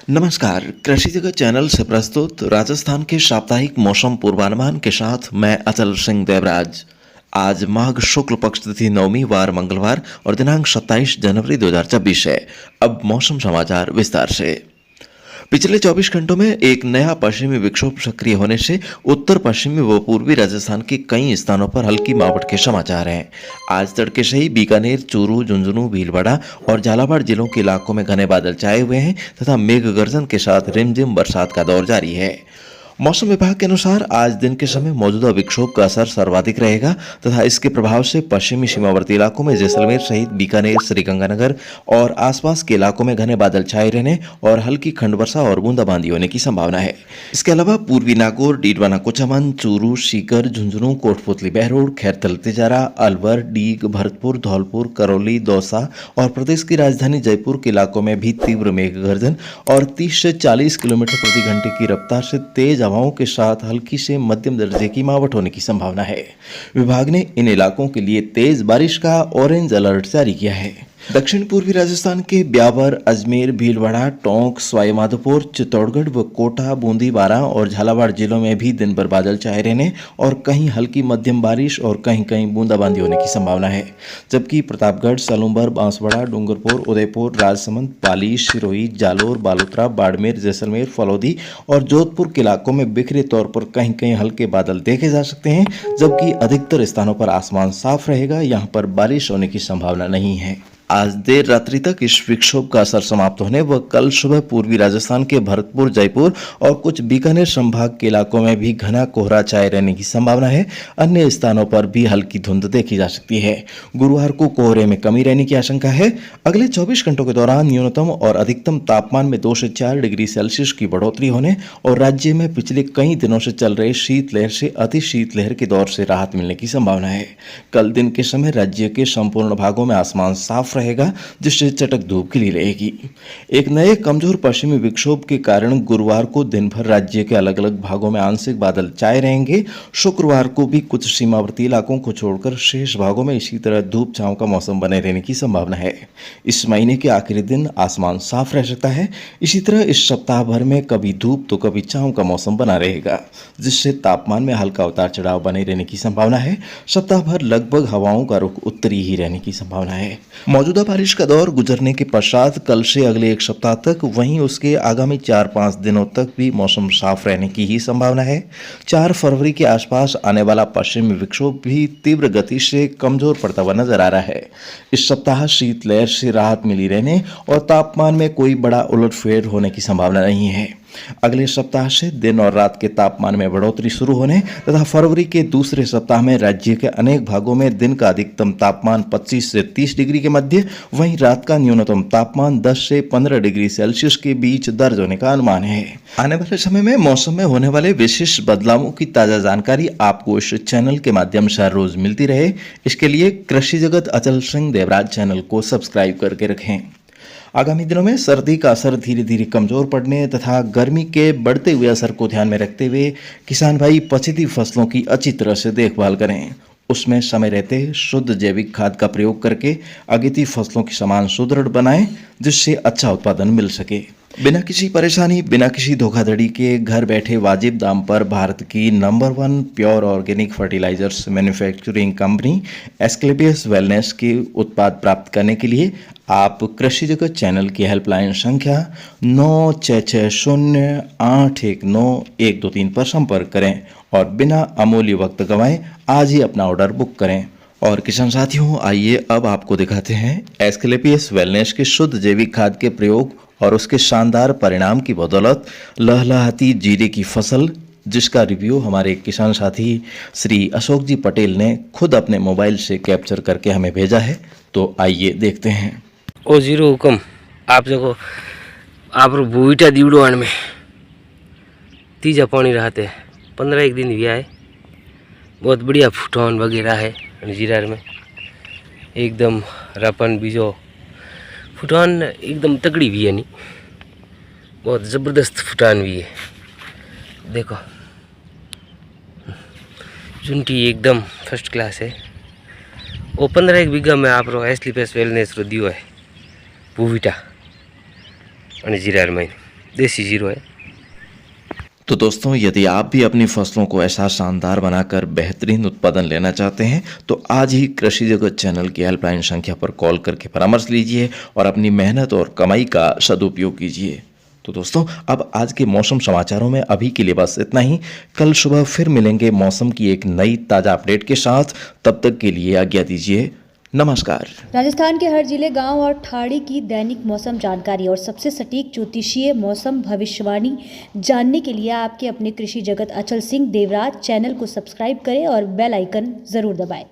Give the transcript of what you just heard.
नमस्कार, कृषि जगत चैनल से प्रस्तुत राजस्थान के साप्ताहिक मौसम पूर्वानुमान के साथ मैं अचल सिंह देवराज। आज माघ शुक्ल पक्ष तिथि नवमी वार मंगलवार और दिनांक 27 जनवरी 2026 है। अब मौसम समाचार विस्तार से। पिछले 24 घंटों में एक नया पश्चिमी विक्षोभ सक्रिय होने से उत्तर पश्चिमी व पूर्वी राजस्थान के कई स्थानों पर हल्की मावठ के समाचार हैं। आज तड़के से ही बीकानेर, चूरू, झुंझुनू, भीलवाड़ा और झालावाड़ जिलों के इलाकों में घने बादल छाए हुए हैं तथा मेघ गर्जन के साथ रिमझिम बरसात का दौर जारी है। मौसम विभाग के अनुसार आज दिन के समय मौजूदा विक्षोभ का असर सर्वाधिक रहेगा तथा इसके प्रभाव से पश्चिमी सीमावर्ती इलाकों में जैसलमेर सहित बीकानेर, श्रीगंगानगर और आसपास के इलाकों में घने बादल छाए रहने और हल्की खंड वर्षा और बूंदाबांदी होने की संभावना है। इसके अलावा पूर्वी नागौर, डीडवाना कुचामन, चूरू, सीकर, झुंझुनू, कोटपुतली बहरोड, खैरतल तिजारा, अलवर, डीग, भरतपुर, धौलपुर, करौली, दौसा और प्रदेश की राजधानी जयपुर के इलाकों में भी तीव्र मेघ गर्जन और 30 से 40 किलोमीटर प्रति घंटे की रफ्तार से तेज हवाओं के साथ हल्की से मध्यम दर्जे की मावठ होने की संभावना है। विभाग ने इन इलाकों के लिए तेज बारिश का ऑरेंज अलर्ट जारी किया है। दक्षिण पूर्वी राजस्थान के ब्यावर, अजमेर, भीलवाड़ा, टोंक, सवाईमाधोपुर, चित्तौड़गढ़ व कोटा, बूंदी, बारां और झालावाड़ जिलों में भी दिन भर बादल छाए रहने और कहीं हल्की मध्यम बारिश और कहीं कहीं बूंदाबांदी होने की संभावना है। जबकि प्रतापगढ़, सलूंबर, बांसवाड़ा, डूंगरपुर, उदयपुर, राजसमंद, पाली, सिरोही, जालोर, बालोतरा, बाड़मेर, जैसलमेर, फलौदी और जोधपुर के इलाकों में बिखरे तौर पर कहीं कहीं हल्के बादल देखे जा सकते हैं, जबकि अधिकतर स्थानों पर आसमान साफ रहेगा। यहाँ पर बारिश होने की संभावना नहीं है। आज देर रात्रि तक इस विक्षोभ का असर समाप्त होने व कल सुबह पूर्वी राजस्थान के भरतपुर, जयपुर और कुछ बीकानेर संभाग के इलाकों में भी घना कोहरा छाए रहने की संभावना है। अन्य स्थानों पर भी हल्की धुंध देखी जा सकती है। गुरुवार को कोहरे में कमी रहने की आशंका है। अगले 24 घंटों के दौरान न्यूनतम और अधिकतम तापमान में 2 से 4 डिग्री सेल्सियस की बढ़ोतरी होने और राज्य में पिछले कई दिनों से चल रहे शीतलहर से अति शीतलहर के दौर से राहत मिलने की संभावना है। कल दिन के समय राज्य के संपूर्ण भागों में आसमान साफ रहेगा, जिससे चटक धूप खिली रहेगी। एक नए कमजोर पश्चिमी विक्षोभ के कारण गुरुवार को दिन भर राज्य के अलग अलग भागों में आंशिक बादल छाए रहेंगे। शुक्रवार को भी कुछ सीमावर्ती इलाकों को छोड़कर शेष भागों में इसी तरह धूप छांव का मौसम बने रहने की संभावना है। इस महीने के आखिरी दिन आसमान साफ रह सकता है। इसी तरह इस सप्ताह भर में कभी धूप तो कभी छांव का मौसम बना रहेगा, जिससे तापमान में हल्का उतार चढ़ाव बने रहने की संभावना है। सप्ताह भर लगभग हवाओं का रुख उत्तरी ही रहने की संभावना है। मौजूदा बारिश का दौर गुजरने के पश्चात कल से अगले एक सप्ताह तक, वहीं उसके आगामी 4-5 दिनों तक भी मौसम साफ रहने की ही संभावना है। 4 फरवरी के आसपास आने वाला पश्चिमी विक्षोभ भी तीव्र गति से कमजोर पड़ता हुआ नजर आ रहा है। इस सप्ताह शीतलहर से राहत मिली रहने और तापमान में कोई बड़ा उलटफेर होने की संभावना नहीं है। अगले सप्ताह से दिन और रात के तापमान में बढ़ोतरी शुरू होने तथा फरवरी के दूसरे सप्ताह में राज्य के अनेक भागों में दिन का अधिकतम तापमान 25 से 30 डिग्री के मध्य, वहीं रात का न्यूनतम तापमान 10 से 15 डिग्री सेल्सियस के बीच दर्ज होने का अनुमान है। आने वाले समय में मौसम में होने वाले विशेष बदलावों की ताजा जानकारी आपको इस चैनल के माध्यम से हर रोज मिलती रहे, इसके लिए कृषि जगत अचल सिंह देवराज चैनल को सब्सक्राइब करके रखें। आगामी दिनों में सर्दी का असर धीरे धीरे कमजोर पड़ने तथा गर्मी के बढ़ते हुए असर को ध्यान में रखते हुए किसान भाई पछिती फसलों की अच्छी तरह से देखभाल करें। उसमें समय रहते शुद्ध जैविक खाद का प्रयोग करके अगेती फसलों की समान सुदृढ़ बनाएं, जिससे अच्छा उत्पादन मिल सके। बिना किसी परेशानी, बिना किसी धोखाधड़ी के घर बैठे वाजिब दाम पर भारत की number 1 pure organic fertilizers manufacturing company Asclepius Wellness के उत्पाद प्राप्त करने के लिए आप कृषि जगत चैनल की हेल्पलाइन संख्या 9660819123 पर संपर्क करें और बिना अमूल्य वक्त गंवाए आज ही अपना ऑर्डर बुक करें। और किसान साथियों, आइए अब आपको दिखाते हैं एस्क्लेपियस वेलनेस के शुद्ध जैविक खाद के प्रयोग और उसके शानदार परिणाम की बदौलत लहलहाती जीरे की फसल, जिसका रिव्यू हमारे किसान साथी श्री अशोक जी पटेल ने खुद अपने मोबाइल से कैप्चर करके हमें भेजा है। तो आइए देखते हैं। ओ जीरो हुक्म आप देखो आप बूटा दीवड़ोण में तीजा पानी रहते 15 एक दिन भी आए, बहुत बढ़िया फुटौन वगैरह है जीरार में, एकदम रपन बीजो फुटौन एकदम तगड़ी भी है, नहीं बहुत ज़बरदस्त फुटान भी है। देखो चुंटी एकदम फर्स्ट क्लास है। वो 15 एक बीघा में आप एस्क्लेपियस वेलनेस रो दियो है भूविटा અને જીરાર માં देसी जीरो है। तो दोस्तों, यदि आप भी अपनी फसलों को ऐसा शानदार बनाकर बेहतरीन उत्पादन लेना चाहते हैं तो आज ही कृषि जगत चैनल की हेल्पलाइन संख्या पर कॉल करके परामर्श लीजिए और अपनी मेहनत और कमाई का सदुपयोग कीजिए। तो दोस्तों, अब आज के मौसम समाचारों में अभी के लिए बस इतना ही। कल सुबह फिर मिलेंगे मौसम की एक नई ताज़ा अपडेट के साथ। तब तक के लिए आज्ञा दीजिए। नमस्कार। राजस्थान के हर जिले, गांव और ठाड़ी की दैनिक मौसम जानकारी और सबसे सटीक ज्योतिषीय मौसम भविष्यवाणी जानने के लिए आपके अपने कृषि जगत अचल सिंह देवराज चैनल को सब्सक्राइब करें और बेल आइकन जरूर दबाएं।